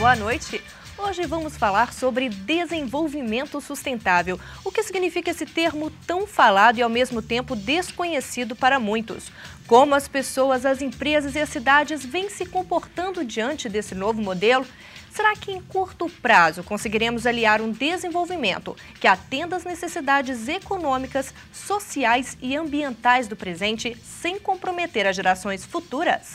boa noite. Hoje vamos falar sobre desenvolvimento sustentável. O que significa esse termo tão falado e ao mesmo tempo desconhecido para muitos? Como as pessoas, as empresas e as cidades vêm se comportando diante desse novo modelo? Será que em curto prazo conseguiremos aliar um desenvolvimento que atenda às necessidades econômicas, sociais e ambientais do presente sem comprometer as gerações futuras?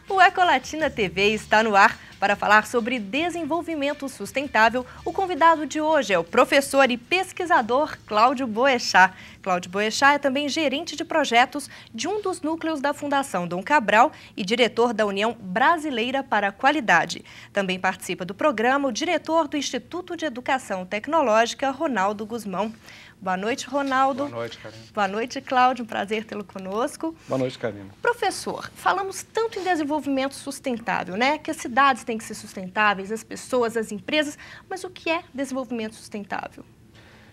O Ecolatina TV está no ar para falar sobre desenvolvimento sustentável. O convidado de hoje é o professor e pesquisador Cláudio Boechat. Cláudio Boechat é também gerente de projetos de um dos núcleos da Fundação Dom Cabral e diretor da União Brasileira para a Qualidade. Também participa do programa o diretor do Instituto de Educação Tecnológica, Ronaldo Guzmão. Boa noite, Ronaldo. Boa noite, Karina. Boa noite, Cláudio. Um prazer tê-lo conosco. Boa noite, Karina. Professor, falamos tanto em desenvolvimento sustentável, né? Que as cidades têm que ser sustentáveis, as pessoas, as empresas. Mas o que é desenvolvimento sustentável?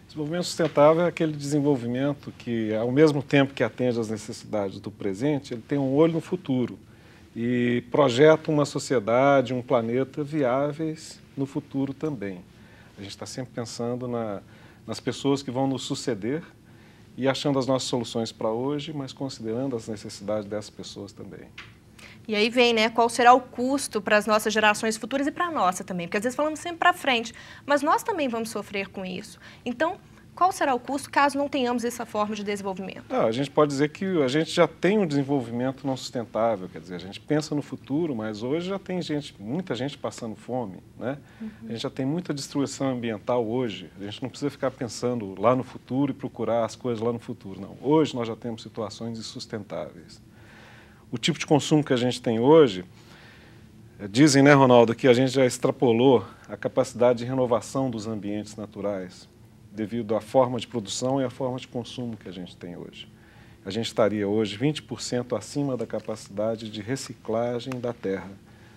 Desenvolvimento sustentável é aquele desenvolvimento que, ao mesmo tempo que atende às necessidades do presente, ele tem um olho no futuro e projeta uma sociedade, um planeta viáveis no futuro também. A gente está sempre pensando nas pessoas que vão nos suceder e achando as nossas soluções para hoje, mas considerando as necessidades dessas pessoas também. E aí vem, né, qual será o custo para as nossas gerações futuras e para a nossa também, porque às vezes falamos sempre para frente, mas nós também vamos sofrer com isso. Então, qual será o custo caso não tenhamos essa forma de desenvolvimento? A gente pode dizer que a gente já tem um desenvolvimento não sustentável, quer dizer, a gente pensa no futuro, mas hoje já tem muita gente passando fome, né? A gente já tem muita destruição ambiental hoje, a gente não precisa ficar pensando lá no futuro e procurar as coisas lá no futuro, não. Hoje nós já temos situações insustentáveis. O tipo de consumo que a gente tem hoje, dizem, né, Ronaldo, que a gente já extrapolou a capacidade de renovação dos ambientes naturais, devido à forma de produção e à forma de consumo que a gente tem hoje. A gente estaria hoje 20% acima da capacidade de reciclagem da terra.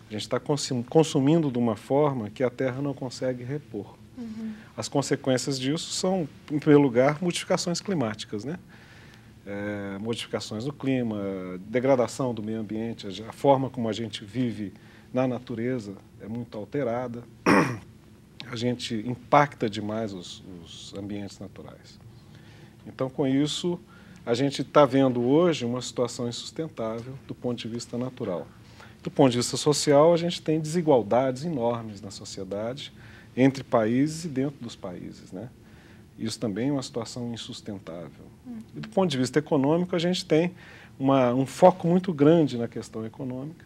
A gente está consumindo de uma forma que a terra não consegue repor. As consequências disso são, em primeiro lugar, modificações climáticas, né? Modificações do clima, degradação do meio ambiente, a forma como a gente vive na natureza é muito alterada. A gente impacta demais os ambientes naturais. Então, com isso, a gente está vendo hoje uma situação insustentável do ponto de vista natural. Do ponto de vista social, a gente tem desigualdades enormes na sociedade, entre países e dentro dos países, né? Isso também é uma situação insustentável. E do ponto de vista econômico, a gente tem um foco muito grande na questão econômica,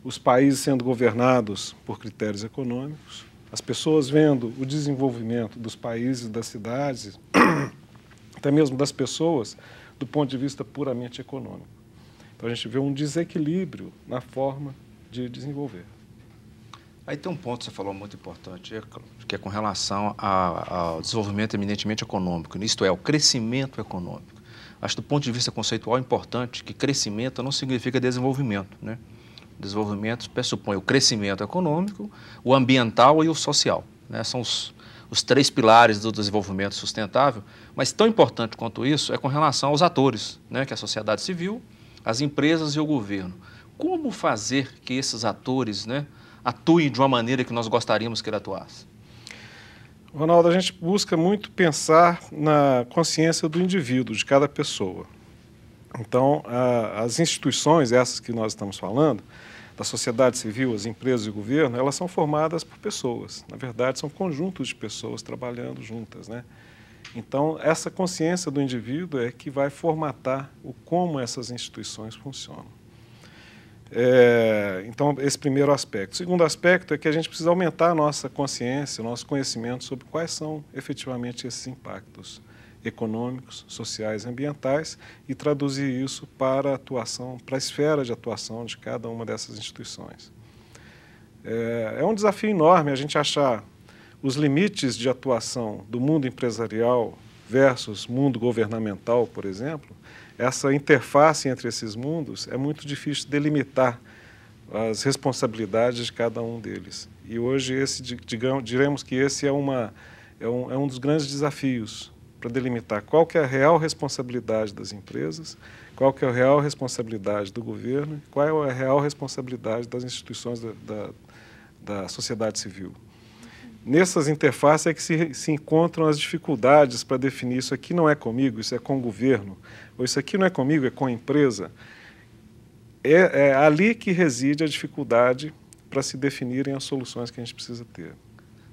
os países sendo governados por critérios econômicos, as pessoas vendo o desenvolvimento dos países, das cidades, até mesmo das pessoas, do ponto de vista puramente econômico. Então a gente vê um desequilíbrio na forma de desenvolver. Aí tem um ponto que você falou muito importante, que é com relação ao desenvolvimento eminentemente econômico, isto é, o crescimento econômico. Acho que do ponto de vista conceitual é importante que crescimento não significa desenvolvimento, né? Desenvolvimento pressupõe o crescimento econômico, o ambiental e o social, né? São os três pilares do desenvolvimento sustentável, mas tão importante quanto isso é com relação aos atores, né? Que é a sociedade civil, as empresas e o governo. Como fazer que esses atores, né, atuem de uma maneira que nós gostaríamos que ele atuasse? Ronaldo, a gente busca muito pensar na consciência do indivíduo, de cada pessoa. Então, as instituições, essas que nós estamos falando, da sociedade civil, as empresas e o governo, elas são formadas por pessoas. Na verdade, são conjuntos de pessoas trabalhando juntas, né? Então, essa consciência do indivíduo é que vai formatar como essas instituições funcionam. Então, esse primeiro aspecto. O segundo aspecto é que a gente precisa aumentar a nossa consciência, o nosso conhecimento sobre quais são efetivamente esses impactos econômicos, sociais e ambientais e traduzir isso para a atuação, para a esfera de atuação de cada uma dessas instituições. É um desafio enorme a gente achar os limites de atuação do mundo empresarial versus mundo governamental, por exemplo. Essa interface entre esses mundos é muito difícil de delimitar as responsabilidades de cada um deles. E hoje diremos que esse é um dos grandes desafios para delimitar qual que é a real responsabilidade das empresas, qual que é a real responsabilidade do governo, qual é a real responsabilidade das instituições da sociedade civil. Nessas interfaces é que se encontram as dificuldades para definir isso aqui não é comigo, isso é com o governo, ou isso aqui não é comigo, é com a empresa. É ali que reside a dificuldade para se definirem as soluções que a gente precisa ter.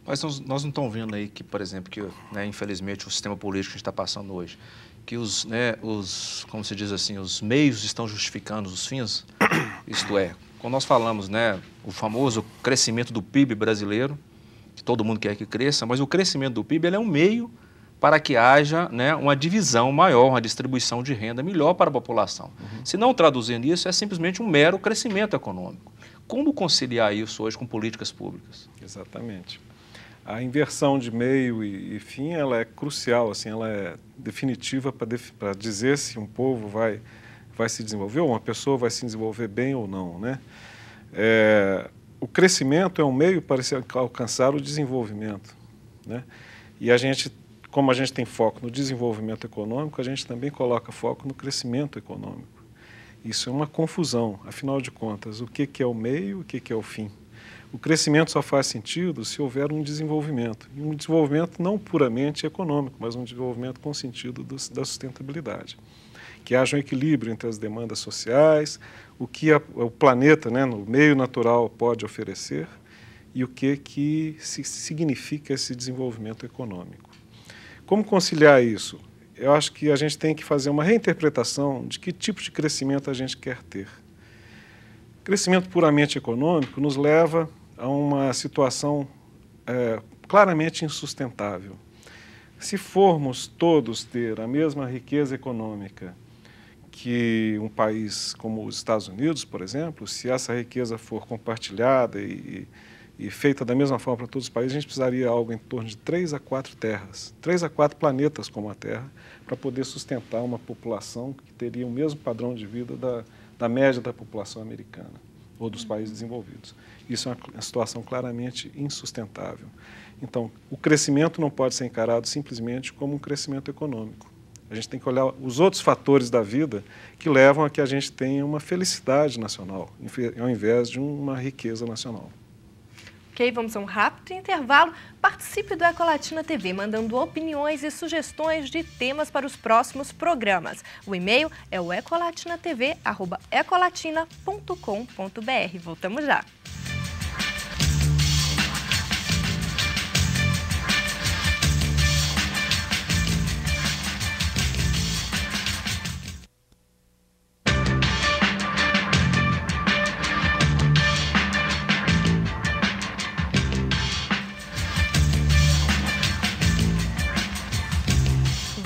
Mas nós não estamos vendo aí que, por exemplo, que, né, infelizmente, o sistema político que a gente está passando hoje, que como se diz assim, os meios estão justificando os fins? Isto é, quando nós falamos, né, o famoso crescimento do PIB brasileiro, que todo mundo quer que cresça, mas o crescimento do PIB ele é um meio para que haja, né, uma divisão maior, uma distribuição de renda melhor para a população. Se não traduzindo isso, é simplesmente um mero crescimento econômico. Como conciliar isso hoje com políticas públicas? Exatamente. A inversão de meio e fim, ela é crucial, assim, ela é definitiva para dizer se um povo vai se desenvolver, ou uma pessoa vai se desenvolver bem ou não, né? O crescimento é um meio para se alcançar o desenvolvimento, né? E como a gente tem foco no desenvolvimento econômico, a gente também coloca foco no crescimento econômico. Isso é uma confusão, afinal de contas, o que é o meio e o que é o fim? O crescimento só faz sentido se houver um desenvolvimento. E um desenvolvimento não puramente econômico, mas um desenvolvimento com sentido da sustentabilidade. Que haja um equilíbrio entre as demandas sociais, o que o planeta, né, no meio natural, pode oferecer e o que significa esse desenvolvimento econômico. Como conciliar isso? Eu acho que a gente tem que fazer uma reinterpretação de que tipo de crescimento a gente quer ter. Crescimento puramente econômico nos leva a uma situação claramente insustentável. Se formos todos ter a mesma riqueza econômica que um país como os Estados Unidos, por exemplo, se essa riqueza for compartilhada e feita da mesma forma para todos os países, a gente precisaria de algo em torno de 3 a 4 terras, 3 a 4 planetas como a Terra, para poder sustentar uma população que teria o mesmo padrão de vida da média da população americana ou dos países desenvolvidos. Isso é uma situação claramente insustentável. Então, o crescimento não pode ser encarado simplesmente como um crescimento econômico. A gente tem que olhar os outros fatores da vida que levam a que a gente tenha uma felicidade nacional, ao invés de uma riqueza nacional. Ok, vamos a um rápido intervalo. Participe do Ecolatina TV, mandando opiniões e sugestões de temas para os próximos programas. O e-mail é o ecolatinatv@ecolatina.com.br. Voltamos já.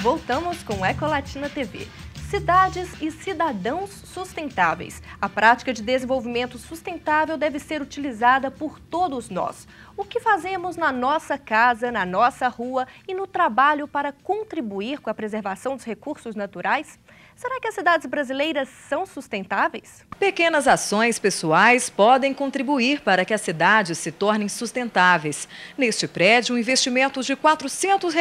Voltamos com Ecolatina TV. Cidades e cidadãos sustentáveis. A prática de desenvolvimento sustentável deve ser utilizada por todos nós. O que fazemos na nossa casa, na nossa rua e no trabalho para contribuir com a preservação dos recursos naturais? Será que as cidades brasileiras são sustentáveis? Pequenas ações pessoais podem contribuir para que as cidades se tornem sustentáveis. Neste prédio, um investimento de R$ 400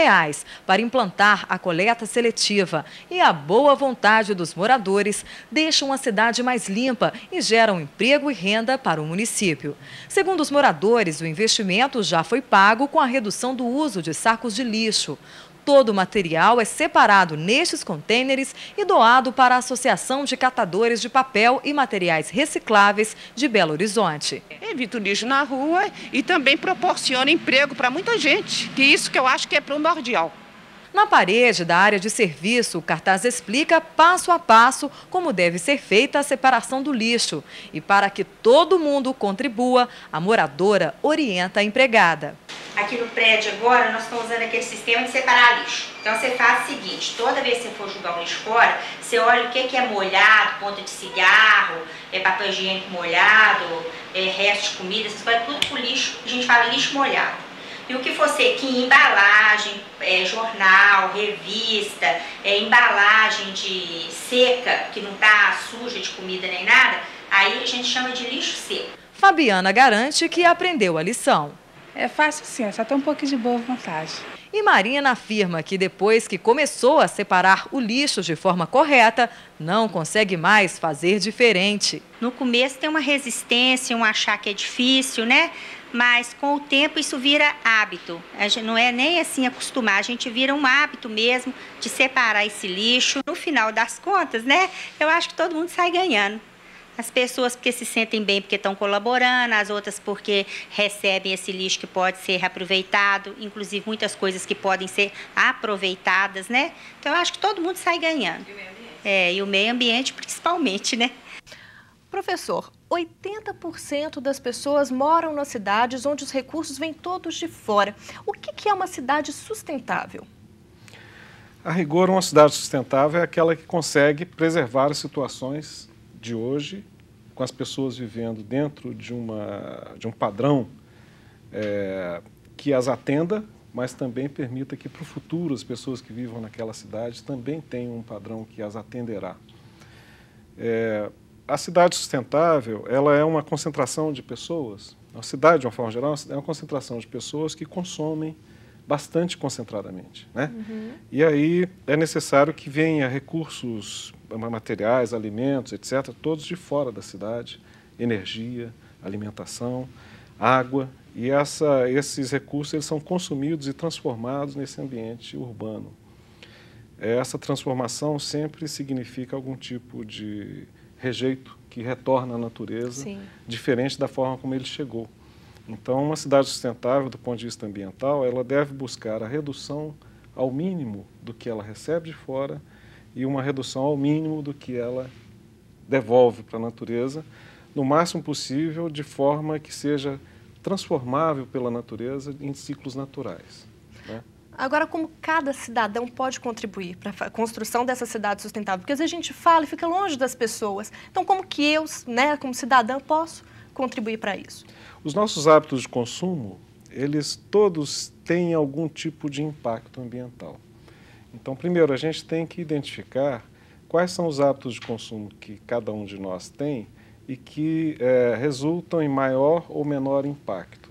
para implantar a coleta seletiva e a boa vontade dos moradores deixam a cidade mais limpa e geram emprego e renda para o município. Segundo os moradores, o investimento já foi pago com a redução do uso de sacos de lixo. Todo o material é separado nestes contêineres e doado para a Associação de Catadores de Papel e Materiais Recicláveis de Belo Horizonte. Evita o lixo na rua e também proporciona emprego para muita gente, que isso que eu acho que é primordial. Na parede da área de serviço, o cartaz explica passo a passo como deve ser feita a separação do lixo. E para que todo mundo contribua, a moradora orienta a empregada. Aqui no prédio agora nós estamos usando aquele sistema de separar lixo. Então você faz o seguinte, toda vez que você for jogar um lixo fora, você olha o que é molhado, ponta de cigarro, papel higiênico molhado, resto de comida, essas coisas, tudo pro lixo, a gente fala lixo molhado. E o que for sequinho, embalagem, jornal, revista, embalagem de seca, que não está suja de comida nem nada, aí a gente chama de lixo seco. Fabiana garante que aprendeu a lição. É fácil sim, só tem um pouquinho de boa vontade. E Marina afirma que depois que começou a separar o lixo de forma correta, não consegue mais fazer diferente. No começo tem uma resistência, um achar que é difícil, né? mas com o tempo isso vira hábito. Não é nem assim acostumar, a gente vira um hábito mesmo de separar esse lixo. No final das contas, né, eu acho que todo mundo sai ganhando. As pessoas porque se sentem bem porque estão colaborando, as outras porque recebem esse lixo que pode ser reaproveitado, inclusive muitas coisas que podem ser aproveitadas, né? Então eu acho que todo mundo sai ganhando. E o meio ambiente? E o meio ambiente principalmente, né? Professor, 80% das pessoas moram nas cidades onde os recursos vêm todos de fora. O que é uma cidade sustentável? A rigor, uma cidade sustentável é aquela que consegue preservar as situações de hoje, com as pessoas vivendo dentro de um padrão que as atenda, mas também permita que para o futuro as pessoas que vivam naquela cidade também tenham um padrão que as atenderá. A cidade sustentável, ela é uma concentração de pessoas, a cidade, de uma forma geral, é uma concentração de pessoas que consomem bastante concentradamente, né? E aí é necessário que venha recursos materiais, alimentos, etc., todos de fora da cidade, energia, alimentação, água, e esses recursos eles são consumidos e transformados nesse ambiente urbano. Essa transformação sempre significa algum tipo de rejeito que retorna à natureza, sim, diferente da forma como ele chegou. Então, uma cidade sustentável, do ponto de vista ambiental, ela deve buscar a redução ao mínimo do que ela recebe de fora e uma redução ao mínimo do que ela devolve para a natureza, no máximo possível, de forma que seja transformável pela natureza em ciclos naturais, né? Agora, como cada cidadão pode contribuir para a construção dessa cidade sustentável? Porque às vezes a gente fala e fica longe das pessoas. Então, como que eu, né, como cidadã, posso contribuir para isso? Os nossos hábitos de consumo, eles todos têm algum tipo de impacto ambiental. Então, primeiro, a gente tem que identificar quais são os hábitos de consumo que cada um de nós tem e que resultam em maior ou menor impacto.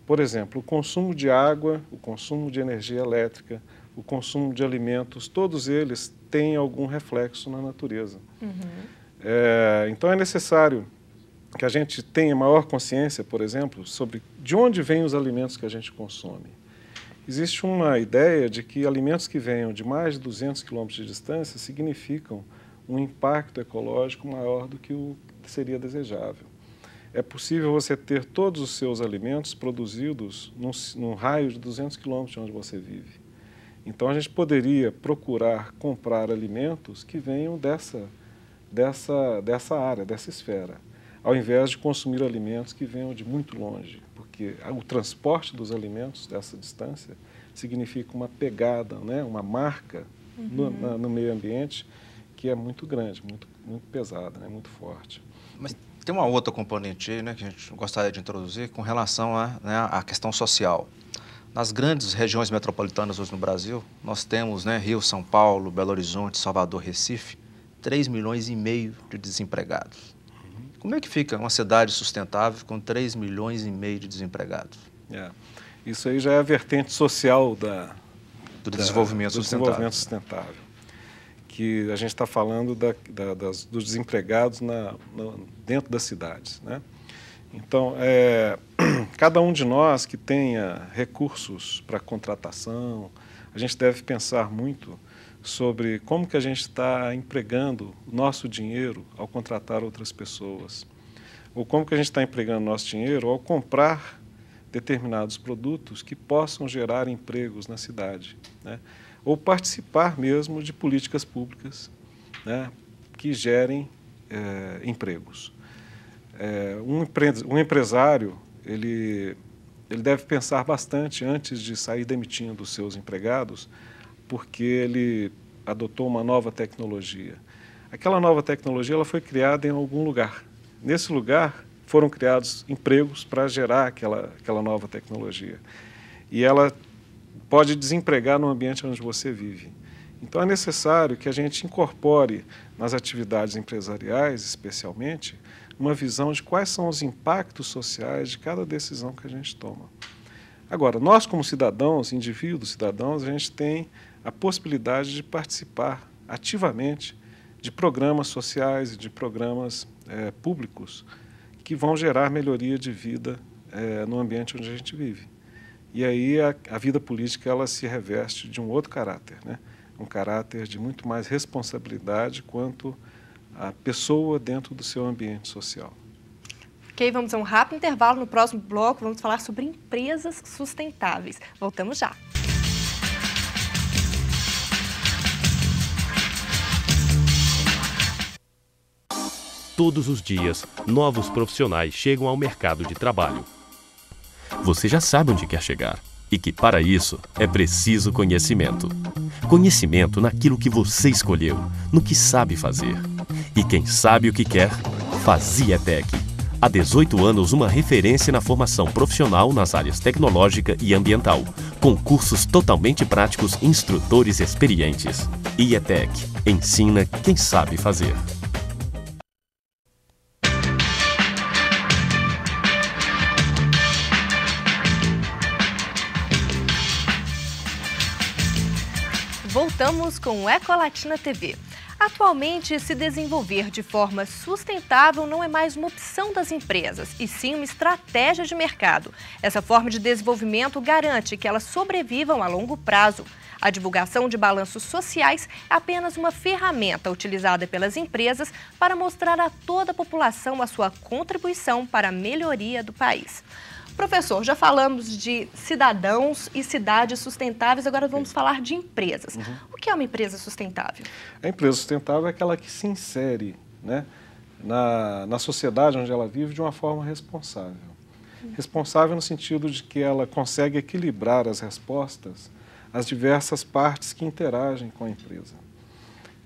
Por exemplo, o consumo de água, o consumo de energia elétrica, o consumo de alimentos, todos eles têm algum reflexo na natureza. Então, é necessário que a gente tenha maior consciência, por exemplo, sobre de onde vêm os alimentos que a gente consome. Existe uma ideia de que alimentos que venham de mais de 200 quilômetros de distância significam um impacto ecológico maior do que o que seria desejável. É possível você ter todos os seus alimentos produzidos num raio de 200 quilômetros de onde você vive. Então, a gente poderia procurar comprar alimentos que venham dessa área, dessa esfera, ao invés de consumir alimentos que venham de muito longe, porque o transporte dos alimentos dessa distância significa uma pegada, né, uma marca no meio ambiente que é muito grande, muito pesada, né, muito forte. Mas tem uma outra componente aí, né, que a gente gostaria de introduzir com relação à questão social. Nas grandes regiões metropolitanas hoje no Brasil, nós temos, né, Rio, São Paulo, Belo Horizonte, Salvador, Recife, 3,5 milhões de desempregados. Como é que fica uma cidade sustentável com 3,5 milhões de desempregados? Isso aí já é a vertente social do desenvolvimento sustentável. Que a gente está falando dos desempregados dentro das cidades, né? Então, cada um de nós que tenha recursos para contratação, a gente deve pensar muito sobre como que a gente está empregando o nosso dinheiro ao contratar outras pessoas, ou como que a gente está empregando o nosso dinheiro ao comprar determinados produtos que possam gerar empregos na cidade, né? Ou participar mesmo de políticas públicas, né, que gerem empregos. Um empresário, ele deve pensar bastante antes de sair demitindo os seus empregados, porque ele adotou uma nova tecnologia. Aquela nova tecnologia ela foi criada em algum lugar. Nesse lugar foram criados empregos para gerar aquela nova tecnologia. E ela pode desempregar no ambiente onde você vive. Então é necessário que a gente incorpore nas atividades empresariais, especialmente, uma visão de quais são os impactos sociais de cada decisão que a gente toma. Agora, nós como cidadãos, indivíduos, cidadãos, a gente tem a possibilidade de participar ativamente de programas sociais e de programas públicos que vão gerar melhoria de vida no ambiente onde a gente vive. E aí a vida política ela se reveste de um outro caráter, né? Um caráter de muito mais responsabilidade quanto a pessoa dentro do seu ambiente social. Ok, vamos a um rápido intervalo. No próximo bloco vamos falar sobre empresas sustentáveis. Voltamos já. Todos os dias, novos profissionais chegam ao mercado de trabalho. Você já sabe onde quer chegar e que, para isso, é preciso conhecimento. Conhecimento naquilo que você escolheu, no que sabe fazer. E quem sabe o que quer, faz IETEC. Há 18 anos, uma referência na formação profissional nas áreas tecnológica e ambiental, com cursos totalmente práticos e instrutores experientes. IETEC. Ensina quem sabe fazer. Voltamos com o Ecolatina TV. Atualmente, se desenvolver de forma sustentável não é mais uma opção das empresas, e sim uma estratégia de mercado. Essa forma de desenvolvimento garante que elas sobrevivam a longo prazo. A divulgação de balanços sociais é apenas uma ferramenta utilizada pelas empresas para mostrar a toda a população a sua contribuição para a melhoria do país. Professor, já falamos de cidadãos e cidades sustentáveis, agora vamos falar de empresas. O que é uma empresa sustentável? A empresa sustentável é aquela que se insere, né, na sociedade onde ela vive de uma forma responsável. Responsável no sentido de que ela consegue equilibrar as respostas às diversas partes que interagem com a empresa.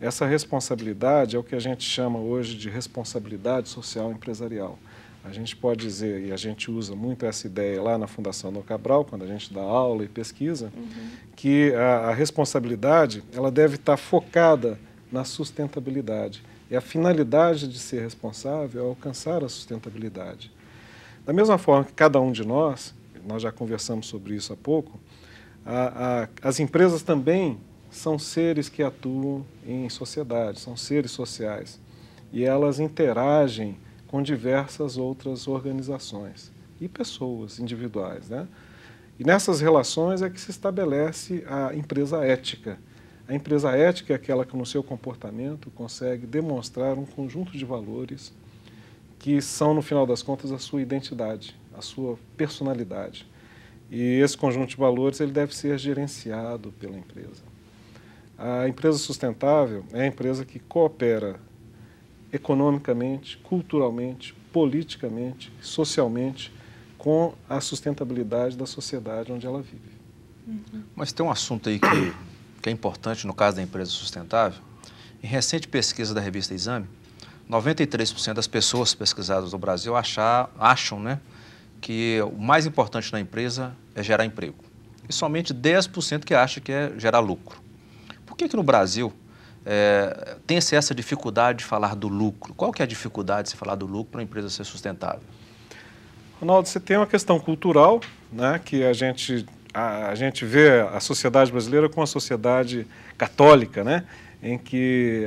Essa responsabilidade é o que a gente chama hoje de responsabilidade social empresarial. A gente pode dizer, e a gente usa muito essa ideia lá na Fundação Dom Cabral, quando a gente dá aula e pesquisa, que a responsabilidade ela deve estar focada na sustentabilidade. E a finalidade de ser responsável é alcançar a sustentabilidade. Da mesma forma que cada um de nós já conversamos sobre isso há pouco, as empresas também são seres que atuam em sociedade, são seres sociais. E elas interagem com diversas outras organizações e pessoas individuais, né? E nessas relações é que se estabelece a empresa ética. A empresa ética é aquela que no seu comportamento consegue demonstrar um conjunto de valores que são, no final das contas, a sua identidade, a sua personalidade. E esse conjunto de valores ele deve ser gerenciado pela empresa. A empresa sustentável é a empresa que coopera economicamente, culturalmente, politicamente, socialmente, com a sustentabilidade da sociedade onde ela vive. Mas tem um assunto aí que é importante no caso da empresa sustentável. Em recente pesquisa da revista Exame, 93% das pessoas pesquisadas no Brasil acham, né, que o mais importante na empresa é gerar emprego. E somente 10% que acha que é gerar lucro. Por que no Brasil tem-se essa dificuldade de falar do lucro? Qual que é a dificuldade de se falar do lucro para a empresa ser sustentável? Ronaldo, você tem uma questão cultural, né, que a gente vê a sociedade brasileira como uma sociedade católica, né, em que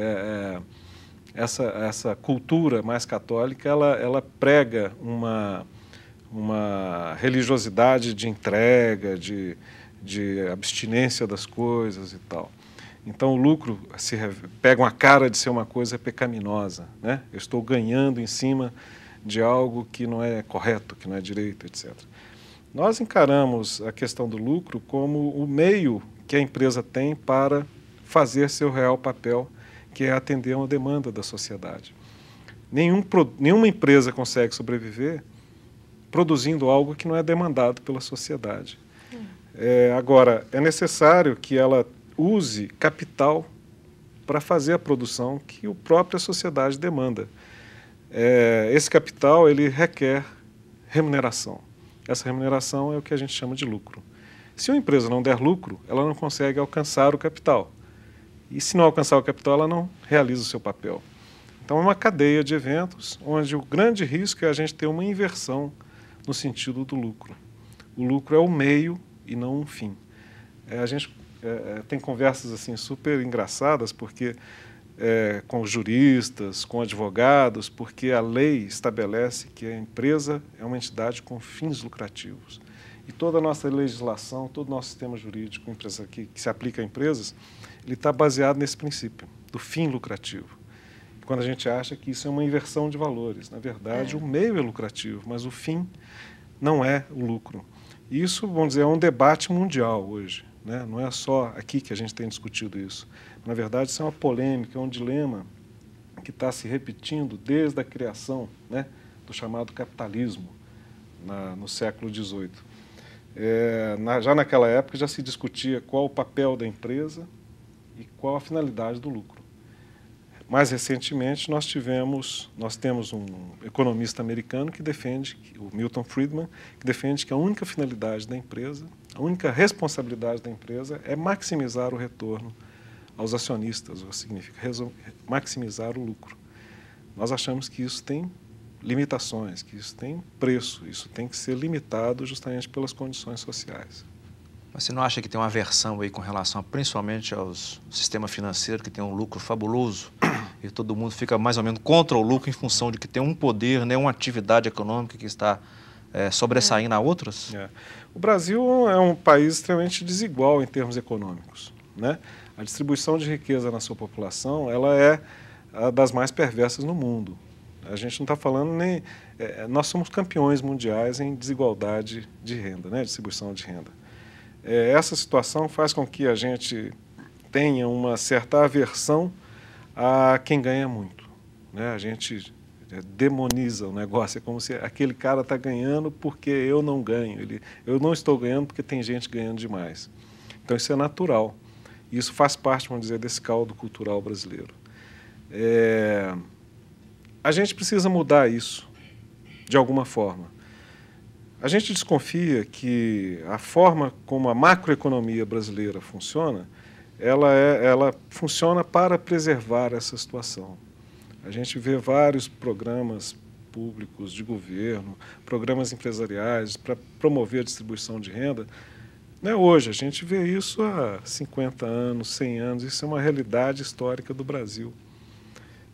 essa cultura mais católica ela prega uma religiosidade de entrega, de abstinência das coisas e tal. Então, o lucro pega uma cara de ser uma coisa pecaminosa, né? Eu estou ganhando em cima de algo que não é correto, que não é direito, etc. Nós encaramos a questão do lucro como o meio que a empresa tem para fazer seu real papel, que é atender a uma demanda da sociedade. Nenhuma empresa consegue sobreviver produzindo algo que não é demandado pela sociedade. Agora, é necessário que ela use capital para fazer a produção que a própria sociedade demanda. Esse capital ele requer remuneração. Essa remuneração é o que a gente chama de lucro. Se uma empresa não der lucro, ela não consegue alcançar o capital. E se não alcançar o capital, ela não realiza o seu papel. Então é uma cadeia de eventos onde o grande risco é a gente ter uma inversão no sentido do lucro. O lucro é o meio e não um fim. A gente tem conversas assim super engraçadas porque com juristas, com advogados, porque a lei estabelece que a empresa é uma entidade com fins lucrativos. E toda a nossa legislação, todo o nosso sistema jurídico que se aplica a empresas, ele está baseado nesse princípio, do fim lucrativo. Quando a gente acha que isso é uma inversão de valores. Na verdade, o meio é lucrativo, mas o fim não é o lucro. Isso, vamos dizer, é um debate mundial hoje, né? Não é só aqui que a gente tem discutido isso. Na verdade, isso é uma polêmica, é um dilema que está se repetindo desde a criação, né, do chamado capitalismo no século XVIII. Já naquela época já se discutia qual o papel da empresa e qual a finalidade do lucro. Mais recentemente, nós temos um economista americano que defende, o Milton Friedman, que defende que a única finalidade da empresa, a única responsabilidade da empresa é maximizar o retorno aos acionistas, ou significa maximizar o lucro. Nós achamos que isso tem limitações, que isso tem preço, isso tem que ser limitado justamente pelas condições sociais. Mas você não acha que tem uma aversão aí com relação principalmente ao sistema financeiro, que tem um lucro fabuloso, e todo mundo fica mais ou menos contra o lucro em função de que tem um poder, né, uma atividade econômica que está sobressaindo a outras? O Brasil é um país extremamente desigual em termos econômicos, né? A distribuição de riqueza na sua população, ela é a das mais perversas no mundo. A gente não está falando nem... nós somos campeões mundiais em desigualdade de renda, né, distribuição de renda. Essa situação faz com que a gente tenha uma certa aversão a quem ganha muito, né? A gente demoniza o negócio, é como se aquele cara está ganhando porque eu não ganho, eu não estou ganhando porque tem gente ganhando demais. Então isso é natural, e isso faz parte, vamos dizer, desse caldo cultural brasileiro. A gente precisa mudar isso, de alguma forma. A gente desconfia que a forma como a macroeconomia brasileira funciona, ela funciona para preservar essa situação. A gente vê vários programas públicos de governo, programas empresariais para promover a distribuição de renda. Não é hoje, a gente vê isso há 50 anos, 100 anos, isso é uma realidade histórica do Brasil.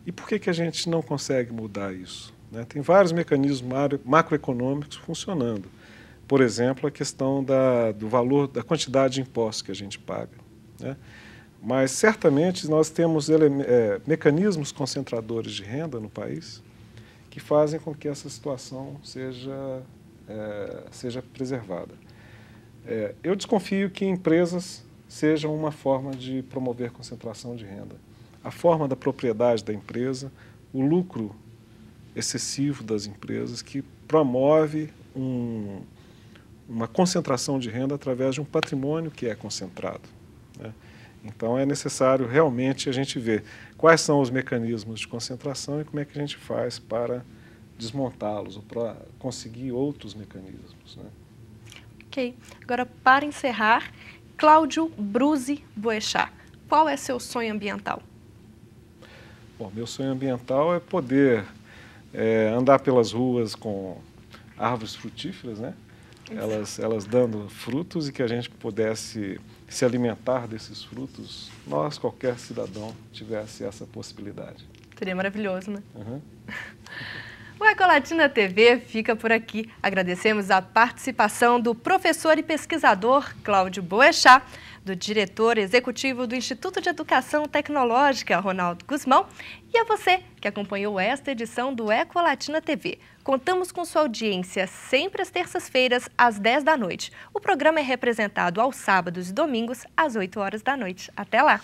E por que a gente não consegue mudar isso? Tem vários mecanismos macroeconômicos funcionando. Por exemplo, a questão do valor, da quantidade de impostos que a gente paga, né? Mas, certamente, nós temos mecanismos concentradores de renda no país que fazem com que essa situação seja preservada. Eu desconfio que empresas sejam uma forma de promover concentração de renda. A forma da propriedade da empresa, o lucro excessivo das empresas, que promove uma concentração de renda através de um patrimônio que é concentrado, né? Então, é necessário realmente a gente ver quais são os mecanismos de concentração e como é que a gente faz para desmontá-los ou para conseguir outros mecanismos, né? Ok. Agora, para encerrar, Cláudio Bruzzi Boechat, qual é seu sonho ambiental? Bom, meu sonho ambiental é poder andar pelas ruas com árvores frutíferas, né? Elas dando frutos e que a gente pudesse se alimentar desses frutos, qualquer cidadão, tivesse essa possibilidade. Seria maravilhoso, né? Uhum. O Ecolatina TV fica por aqui. Agradecemos a participação do professor e pesquisador Cláudio Boechat, do diretor executivo do Instituto de Educação Tecnológica, Ronaldo Guzmão, e a você que acompanhou esta edição do Ecolatina TV. Contamos com sua audiência sempre às terças-feiras, às 10 da noite. O programa é representado aos sábados e domingos, às 8 horas da noite. Até lá!